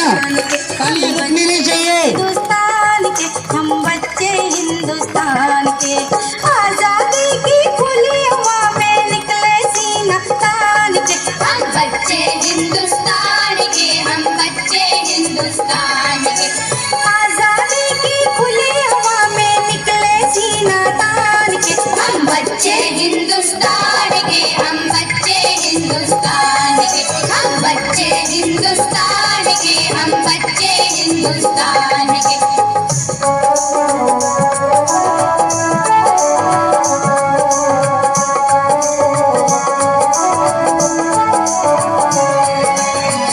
तालियां रुकनी नहीं चाहिए। हिंदुस्तान के हम बच्चे हिंदुस्तान के, आजादी की खुली हवा में निकले सीना तान के। हम बच्चे हिंदुस्तान के, हम बच्चे हिंदुस्तान के, आजादी की खुली हवा में निकले सीना तान के। हम बच्चे हिंदुस्तान के, हम बच्चे हिंदुस्तान के, हम बच्चे हिंदुस्तान के, हम बच्चे हिंदुस्तान के।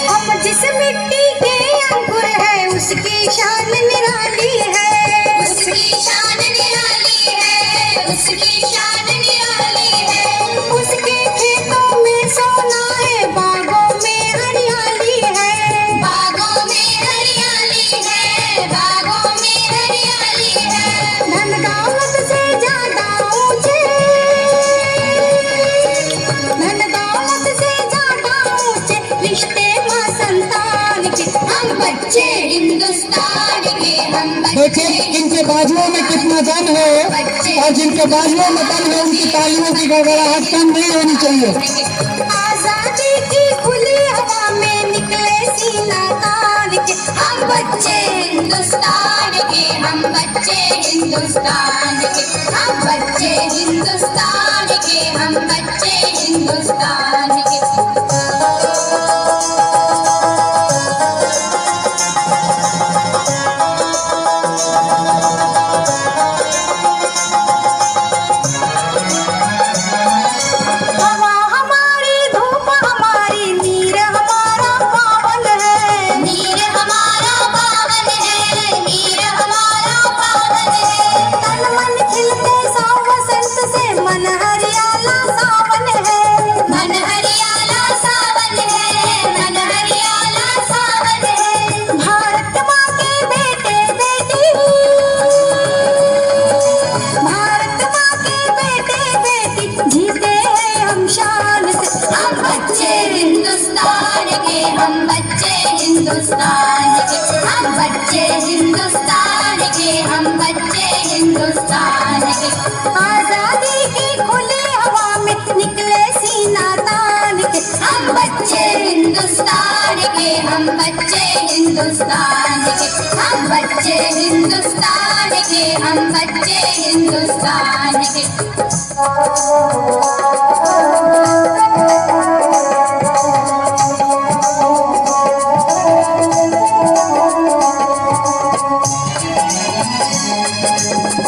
हम जिस मिट्टी के अंकुर है उसकी शान निराली है, उसकी शान निराली है, उसकी शान निराली है। उसके खेतों में सोना है, बागों में हरियाली है, बागों में हरियाली है, बागों में हरियाली है। धन दौलत से ज्यादा ऊंचे, धन दौलत से ज्यादा ऊंचे रिश्ते माँ संतान के। हम बच्चे हिंदुस्तान के, हम बच्चे देखिए इनके बाजुओं में कितना दम है और जिनके बाजुओं में दम है उनकी तालियों की गड़गड़ाहट कम नहीं होनी चाहिए। आजादी की खुली हवा में निकले सीना तान के। हम बच्चे हिंदुस्तान के, हम बच्चे हिंदुस्तान के, हम बच्चे हिंदुस्तान के, हम बच्चे हिंदुस्तान के। हवा हमारी, धूप हमारी, नीर हमारा पावन है, नीर हमारा पावन है, नीर हमारा पावन है। तन मन खिलते सौ वसंत से मन हरियाला सावन है, मन हरियाला सावन है, मन हरियाला सावन है। भारत माँ के बेटे बेटी, भारत माँ के बेटे बेटी जीते हैं हम शान से। हम बच्चे हिंदुस्तान के, हम बच्चे हिंदुस्तान के, हम बच्चे हिंदुस्तान के, हम बच्चे हिंदुस्तान के। आजादी की खुली हवा में निकले सीना तान के। हम बच्चे हिंदुस्तान के, हम बच्चे हिंदुस्तान के, हम बच्चे हिंदुस्तान के, हम बच्चे हिंदुस्तान के।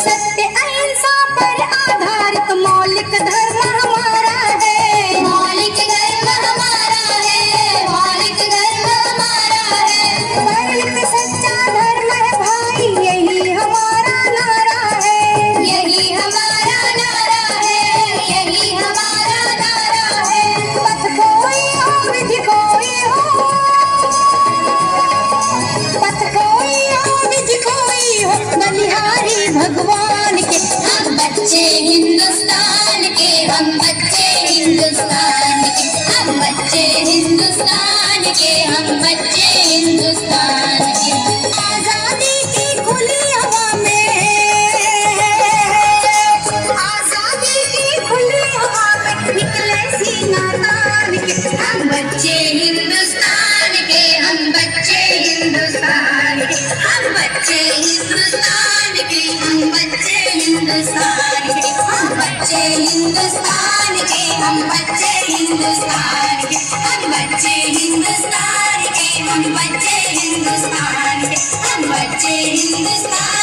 सत्य अहिंसा पर आधारित मौलिक धर्म हमारा है, मौलिक धर्म हमारा है, मौलिक धर्म हमारा है। पवित्र सच्चा धर्म है भाई यही हमारा नारा है, यही हमारा नारा है, यही हमारा नारा है। पथ कोई हो विधि कोई हो, पथ कोई हो विधि कोई हो, बलिहारी भगवान के। हम बच्चे हिंदुस्तान के, हम बच्चे हिंदुस्तान के, हम बच्चे हिंदुस्तान के, हम बच्चे हिंदुस्तान के। आजादी की खुली हवा में, आजादी की खुली हवा में निकले सीना तान के। हम बच्चे हिंदुस्तान के, हम बच्चे हिंदुस्तान के, हम बच्चे हिंदुस्तान के, हम बच्चे हिंदुस्तान के, हम बच्चे हिंदुस्तान के, हम बच्चे हिंदुस्तान के, हम बच्चे हिंदुस्तान के, हम बच्चे हिंदुस्तान के, हम बच्चे हिंदुस्तान